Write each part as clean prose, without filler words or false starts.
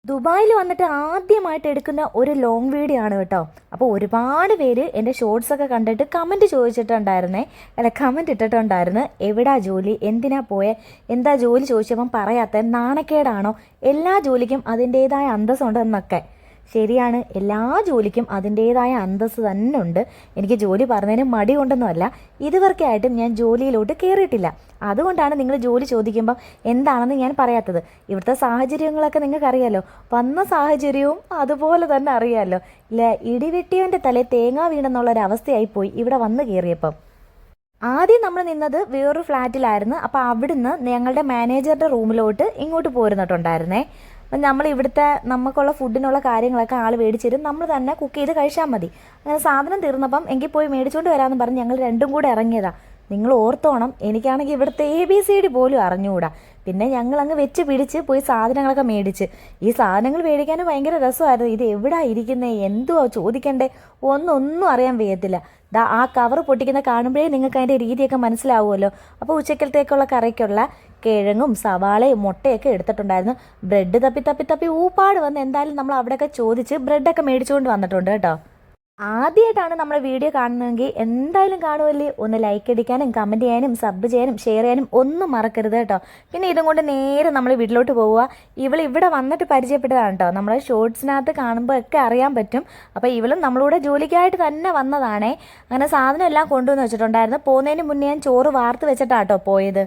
ദുബായിൽ വന്നിട്ട് ആദ്യമായിട്ട് എടുക്കുന്ന ഒരു ലോങ് വീഡിയോ ആണ് കേട്ടോ. അപ്പോൾ ഒരുപാട് പേര് എൻ്റെ ഷോർട്സ് ഒക്കെ കണ്ടിട്ട് കമൻറ്റ് ചോദിച്ചിട്ടുണ്ടായിരുന്നേ, അല്ല കമൻറ്റ് ഇട്ടിട്ടുണ്ടായിരുന്നു, എവിടാ ജോലി, എന്തിനാ പോയെ, എന്താ ജോലി ചോദിച്ചപ്പം പറയാത്ത നാണക്കേടാണോ, എല്ലാ ജോലിക്കും അതിൻ്റേതായ അന്തസ്സുണ്ടെന്നൊക്കെ. ശരിയാണ്, എല്ലാ ജോലിക്കും അതിൻ്റേതായ അന്തസ്സ് തന്നെ ഉണ്ട്. എനിക്ക് ജോലി പറഞ്ഞതിന് മടി കൊണ്ടൊന്നുമല്ല, ഇതുവരെയായിട്ടും ഞാൻ ജോലിയിലോട്ട് കയറിയിട്ടില്ല. അതുകൊണ്ടാണ് നിങ്ങൾ ജോലി ചോദിക്കുമ്പം എന്താണെന്ന് ഞാൻ പറയാത്തത്. ഇവിടുത്തെ സാഹചര്യങ്ങളൊക്കെ നിങ്ങൾക്ക് അറിയാലോ, വന്ന സാഹചര്യവും അതുപോലെ തന്നെ അറിയാമല്ലോ. ഇല്ല, ഇടിവെട്ടിയവൻ്റെ തലേ തേങ്ങ വീണെന്നുള്ളൊരവസ്ഥയായിപ്പോയി ഇവിടെ വന്ന് കയറിയപ്പം. ആദ്യം നമ്മൾ നിന്നത് വേറൊരു ഫ്ലാറ്റിലായിരുന്നു. അപ്പോൾ അവിടുന്ന് ഞങ്ങളുടെ മാനേജറുടെ റൂമിലോട്ട് ഇങ്ങോട്ട് പോരുന്നിട്ടുണ്ടായിരുന്നേ. അപ്പം നമ്മൾ ഇവിടുത്തെ നമുക്കുള്ള ഫുഡിനുള്ള കാര്യങ്ങളൊക്കെ ആൾ മേടിച്ചിരും, നമ്മൾ തന്നെ കുക്ക് ചെയ്ത് കഴിച്ചാൽ മതി. അങ്ങനെ സാധനം തീർന്നപ്പം എങ്കിൽ പോയി മേടിച്ചുകൊണ്ട് വരാമെന്ന് പറഞ്ഞ് ഞങ്ങൾ രണ്ടും കൂടെ ഇറങ്ങിയതാണ്. നിങ്ങൾ ഓർത്തോണം, എനിക്കാണെങ്കിൽ ഇവിടുത്തെ ABCD പോലും അറിഞ്ഞുകൂടാ. പിന്നെ ഞങ്ങൾ അങ്ങ് വെച്ച് പിടിച്ച് പോയി സാധനങ്ങളൊക്കെ മേടിച്ച്. ഈ സാധനങ്ങൾ മേടിക്കാനും ഭയങ്കര രസമായിരുന്നു. ഇത് എവിടാ ഇരിക്കുന്നത്, എന്തുവാ ചോദിക്കണ്ടേ, ഒന്നും അറിയാൻ വയ്യത്തില്ല. ആ കവർ പൊട്ടിക്കുന്ന കാണുമ്പോഴേ നിങ്ങൾക്ക് അതിൻ്റെ രീതിയൊക്കെ മനസ്സിലാവുമല്ലോ. അപ്പോൾ ഉച്ചക്കലത്തേക്കുള്ള കറിക്കുള്ള കിഴങ്ങും സവാളയും മുട്ടയൊക്കെ എടുത്തിട്ടുണ്ടായിരുന്നു. ബ്രെഡ് തപ്പി തപ്പി തപ്പി ഊപ്പാട് വന്ന് എന്തായാലും നമ്മൾ അവിടെയൊക്കെ ചോദിച്ച് ബ്രെഡൊക്കെ മേടിച്ചുകൊണ്ട് വന്നിട്ടുണ്ട് കേട്ടോ. ആദ്യമായിട്ടാണ് നമ്മുടെ വീഡിയോ കാണുന്നതെങ്കിൽ എന്തായാലും കാണുമല്ലേ, ഒന്ന് ലൈക്ക് അടിക്കാനും കമൻറ്റ് ചെയ്യാനും സബ് ചെയ്യാനും ഷെയർ ചെയ്യാനും ഒന്നും മറക്കരുത് കേട്ടോ. പിന്നെ ഇതും കൊണ്ട് നേരെ നമ്മൾ വീട്ടിലോട്ട് പോവുക. ഇവിടെ വന്നിട്ട് പരിചയപ്പെട്ടതാണ് കേട്ടോ. നമ്മളെ ഷോർട്സിനകത്ത് കാണുമ്പോൾ ഒക്കെ അറിയാൻ പറ്റും. അപ്പോൾ ഇവളും നമ്മളൂടെ ജോലിക്കായിട്ട് തന്നെ വന്നതാണേ. അങ്ങനെ സാധനം എല്ലാം കൊണ്ടുവന്ന് വെച്ചിട്ടുണ്ടായിരുന്നു. പോകുന്നതിന് മുന്നേ ഞാൻ ചോറ് വാർത്ത് വെച്ചിട്ടാട്ടോ പോയത്.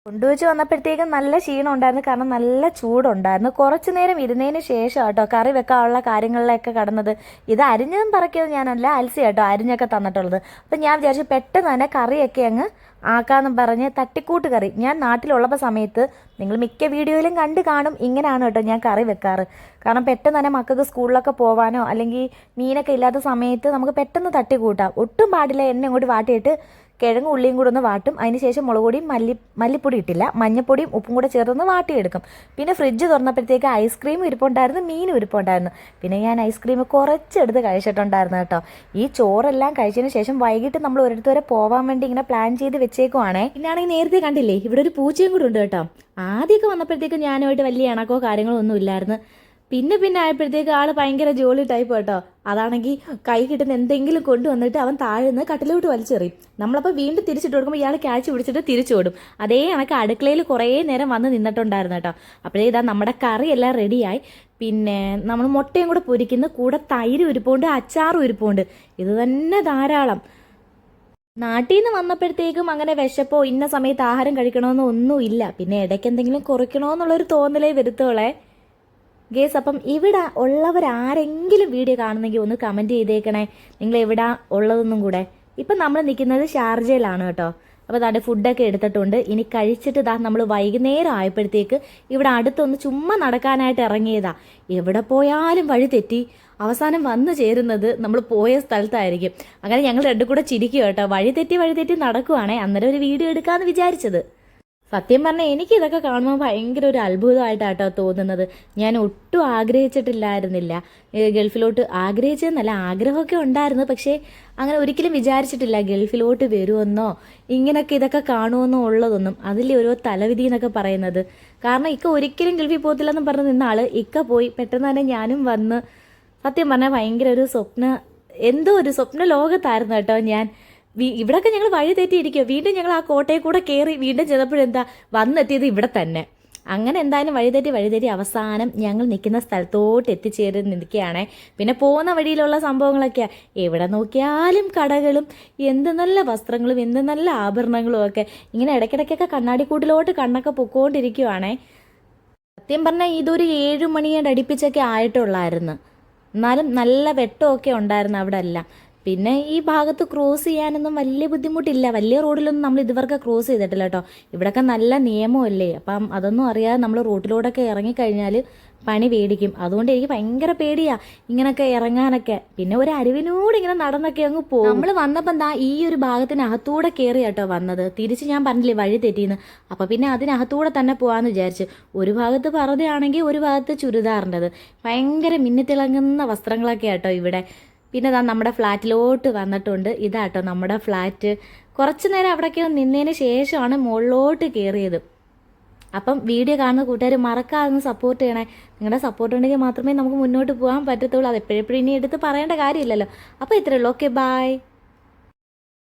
കൊണ്ടുവച്ച് വന്നപ്പോഴത്തേക്കും നല്ല ക്ഷീണം ഉണ്ടായിരുന്നു, കാരണം നല്ല ചൂടുണ്ടായിരുന്നു. കുറച്ച് നേരം ഇരുന്നതിന് ശേഷം കേട്ടോ കറി വെക്കാനുള്ള കാര്യങ്ങളിലൊക്കെ കടന്നത്. ഇത് അരിഞ്ഞതും പറക്കിയതും ഞാനല്ല, അൽസി കേട്ടോ അരിഞ്ഞൊക്കെ തന്നിട്ടുള്ളത്. അപ്പം ഞാൻ വിചാരിച്ചു പെട്ടെന്ന് തന്നെ കറിയൊക്കെ അങ്ങ് ആക്കാമെന്നും പറഞ്ഞ് തട്ടിക്കൂട്ട് കറി. ഞാൻ നാട്ടിലുള്ളപ്പോൾ സമയത്ത് നിങ്ങൾ മിക്ക വീഡിയോയിലും കണ്ട് കാണും, ഇങ്ങനെയാണ് കേട്ടോ ഞാൻ കറി വെക്കാറ്. കാരണം പെട്ടെന്ന് തന്നെ മക്കൾക്ക് സ്കൂളിലൊക്കെ പോകാനോ അല്ലെങ്കിൽ മീനൊക്കെ ഇല്ലാത്ത സമയത്ത് നമുക്ക് പെട്ടെന്ന് തട്ടിക്കൂട്ടാം. ഒട്ടും പാടില്ല, എണ്ണ അങ്ങോട്ട് വാട്ടിയിട്ട് കിഴങ്ങും ഉള്ളിയും കൂടെ ഒന്ന് വാട്ടും. അതിനുശേഷം മുളക് പൊടിയും മല്ലിപ്പൊടി ഇട്ടില്ല, മഞ്ഞപ്പൊടിയും ഉപ്പും കൂടെ ചേർന്ന് വാട്ടിയെടുക്കും. പിന്നെ ഫ്രിഡ്ജ് തുറന്നപ്പോഴത്തേക്ക് ഐസ്ക്രീം ഇരിപ്പുണ്ടായിരുന്നു, മീനും ഇരിപ്പുണ്ടായിരുന്നു. പിന്നെ ഞാൻ ഐസ്ക്രീം കുറച്ചെടുത്ത് കഴിച്ചിട്ടുണ്ടായിരുന്നു കേട്ടോ. ഈ ചോറെല്ലാം കഴിച്ചതിന് ശേഷം വൈകിട്ട് നമ്മൾ ഒരിടത്ത് വരെ പോകാൻ വേണ്ടി ഇങ്ങനെ പ്ലാൻ ചെയ്ത് വെച്ചേക്കുവാണേ. പിന്നാണെങ്കിൽ നേരത്തെ കണ്ടില്ലേ, ഇവിടെ ഒരു പൂച്ചയും കൂടെ ഉണ്ട് കേട്ടോ. ആദ്യമൊക്കെ വന്നപ്പോഴത്തേക്ക് ഞാനുമായിട്ട് വലിയ ഇണക്കോ കാര്യങ്ങളോ ഒന്നും ഇല്ലായിരുന്നു. പിന്നെ ആയപ്പോഴത്തേക്ക് ആൾ ഭയങ്കര ജോലി ടൈപ്പ് കേട്ടോ. അതാണെങ്കിൽ കൈ കിട്ടുന്ന എന്തെങ്കിലും കൊണ്ടുവന്നിട്ട് അവൻ താഴ്ന്ന് കട്ടിലോട്ട് വലിച്ചെറിയും. നമ്മളപ്പോൾ വീണ്ടും തിരിച്ചിട്ട് കൊടുക്കുമ്പോൾ ഇയാൾ ക്യാച്ച് പിടിച്ചിട്ട് തിരിച്ചോടും. അതേ കണക്ക് അടുക്കളയിൽ കുറേ നേരം വന്ന് നിന്നിട്ടുണ്ടായിരുന്നു കേട്ടോ. അപ്പോഴേ ഇതാ നമ്മുടെ കറിയെല്ലാം റെഡിയായി. പിന്നെ നമ്മൾ മുട്ടയും കൂടെ പൊരിക്കുന്നു, കൂടെ തൈരും ഇരിപ്പുണ്ട്, അച്ചാറും ഇരിപ്പുണ്ട്. ഇത് തന്നെ ധാരാളം. നാട്ടിൽ നിന്ന് വന്നപ്പോഴത്തേക്കും അങ്ങനെ വിശപ്പോ ഇന്ന സമയത്ത് ആഹാരം കഴിക്കണമെന്നോ ഒന്നുമില്ല. പിന്നെ ഇടയ്ക്ക് എന്തെങ്കിലും കുറയ്ക്കണമെന്നുള്ളൊരു തോന്നലേ വരുത്തോളേ ഗേസ്. അപ്പം ഇവിടെ ഉള്ളവരാരെങ്കിലും വീഡിയോ കാണുന്നെങ്കിൽ ഒന്ന് കമൻറ്റ് ചെയ്തേക്കണേ, നിങ്ങൾ എവിടാ ഉള്ളതെന്നും കൂടെ. ഇപ്പം നമ്മൾ നിൽക്കുന്നത് ഷാർജയിലാണ് കേട്ടോ. അപ്പോൾ അതാണ്ട് ഫുഡൊക്കെ എടുത്തിട്ടുണ്ട്. ഇനി കഴിച്ചിട്ട് നമ്മൾ വൈകുന്നേരം ആയപ്പോഴത്തേക്ക് ഇവിടെ അടുത്തൊന്ന് ചുമ്മാ നടക്കാനായിട്ട് ഇറങ്ങിയതാ. എവിടെ പോയാലും വഴി തെറ്റി അവസാനം വന്നു ചേരുന്നത് നമ്മൾ പോയ സ്ഥലത്തായിരിക്കും. അങ്ങനെ ഞങ്ങൾ രണ്ടും കൂടെ ചിരിക്കുക കേട്ടോ. വഴി തെറ്റി നടക്കുവാണേ. അന്നേരം ഒരു വീഡിയോ എടുക്കാമെന്ന് വിചാരിച്ചത്. സത്യം പറഞ്ഞാൽ എനിക്ക് ഇതൊക്കെ കാണുമ്പോൾ ഭയങ്കര ഒരു അത്ഭുതമായിട്ടാട്ടോ തോന്നുന്നത്. ഞാൻ ഒട്ടും ആഗ്രഹിച്ചിട്ടില്ലായിരുന്നില്ല ഗൾഫിലോട്ട്. ആഗ്രഹിച്ചതെന്നല്ല, ആഗ്രഹമൊക്കെ ഉണ്ടായിരുന്നു, പക്ഷേ അങ്ങനെ ഒരിക്കലും വിചാരിച്ചിട്ടില്ല ഗൾഫിലോട്ട് വരുമെന്നോ ഇങ്ങനെയൊക്കെ ഇതൊക്കെ കാണുമെന്നോ ഉള്ളതൊന്നും. അതിൽ ഓരോ തലവിധി എന്നൊക്കെ പറയുന്നത്. കാരണം ഇക്ക ഒരിക്കലും ഗൾഫിൽ പോകത്തില്ലെന്ന് പറഞ്ഞ് നിന്ന ആൾ ഇക്ക പോയി. പെട്ടെന്ന് തന്നെ ഞാനും വന്ന്. സത്യം പറഞ്ഞാൽ ഭയങ്കര ഒരു എന്തോ ഒരു സ്വപ്ന ലോകത്തായിരുന്നു കേട്ടോ ഞാൻ. ഇവിടെയൊക്കെ ഞങ്ങൾ വഴി തെറ്റിയിരിക്കുക. വീണ്ടും ഞങ്ങൾ ആ കോട്ടയിൽ കൂടെ കയറി വീണ്ടും ചെന്നപ്പോഴെന്താ വന്നെത്തിയത് ഇവിടെ തന്നെ. അങ്ങനെ എന്തായാലും വഴി തെറ്റി അവസാനം ഞങ്ങൾ നിൽക്കുന്ന സ്ഥലത്തോട്ട് എത്തിച്ചേർന്ന് നിൽക്കുകയാണേ. പിന്നെ പോകുന്ന വഴിയിലുള്ള സംഭവങ്ങളൊക്കെയാണ്. എവിടെ നോക്കിയാലും കടകളും, എന്ത് നല്ല വസ്ത്രങ്ങളും എന്ത് നല്ല ആഭരണങ്ങളും ഒക്കെ. ഇങ്ങനെ ഇടയ്ക്കിടയ്ക്കൊക്കെ കണ്ണാടിക്കൂട്ടിലോട്ട് കണ്ണൊക്കെ പൊക്കോണ്ടിരിക്കുവാണേ. സത്യം പറഞ്ഞാൽ ഇതൊരു 7 മണിയുടെ അടുപ്പിച്ചൊക്കെ ആയിട്ടുള്ളായിരുന്നു. എന്നാലും നല്ല വെട്ടമൊക്കെ ഉണ്ടായിരുന്നു അവിടെ എല്ലാം. പിന്നെ ഈ ഭാഗത്ത് ക്രോസ് ചെയ്യാനൊന്നും വലിയ ബുദ്ധിമുട്ടില്ല. വലിയ റോഡിലൊന്നും നമ്മൾ ഇതുവരെ ക്രോസ് ചെയ്തിട്ടില്ല കേട്ടോ. ഇവിടെയൊക്കെ നല്ല നിയമമല്ലേ. അപ്പം അതൊന്നും അറിയാതെ നമ്മൾ റോഡിലൂടെയൊക്കെ ഇറങ്ങിക്കഴിഞ്ഞാൽ പണി പേടിക്കും. അതുകൊണ്ട് എനിക്ക് ഭയങ്കര പേടിയാണ് ഇങ്ങനെയൊക്കെ ഇറങ്ങാനൊക്കെ. പിന്നെ ഒരു അരുവിനോട് ഇങ്ങനെ നടന്നൊക്കെ അങ്ങ് പോകും. നമ്മൾ വന്നപ്പം ഈ ഒരു ഭാഗത്തിനകത്തൂടെ കയറി കേട്ടോ വന്നത്. തിരിച്ച് ഞാൻ പറഞ്ഞില്ലേ വഴി തെറ്റിയെന്ന്. അപ്പം പിന്നെ അതിനകത്തൂടെ തന്നെ പോകാമെന്ന് വിചാരിച്ചു. ഒരു ഭാഗത്ത് പർദ്ദയാണെങ്കിൽ ഒരു ഭാഗത്ത് ചുരിദാറിൻ്റെത്. ഭയങ്കര മിന്നിത്തിളങ്ങുന്ന വസ്ത്രങ്ങളൊക്കെ കേട്ടോ ഇവിടെ. പിന്നെ നമ്മുടെ ഫ്ലാറ്റിലോട്ട് വന്നിട്ടുണ്ട്. ഇതാട്ടോ നമ്മുടെ ഫ്ലാറ്റ്. കുറച്ച് നേരം അവിടേക്ക് നിന്നതിന് ശേഷമാണ് മുകളിലോട്ട് കയറിയത്. അപ്പം വീഡിയോ കാണുന്ന കൂട്ടുകാർ മറക്കാതെ സപ്പോർട്ട് ചെയ്യണേ. നിങ്ങളുടെ സപ്പോർട്ട് ഉണ്ടെങ്കിൽ മാത്രമേ നമുക്ക് മുന്നോട്ട് പോകാൻ പറ്റത്തുള്ളൂ. അത് എപ്പോഴെപ്പോഴും ഇനി എടുത്ത് പറയേണ്ട കാര്യമില്ലല്ലോ. അപ്പോൾ ഇത്രയേ ഉള്ളൂ. Okay, by.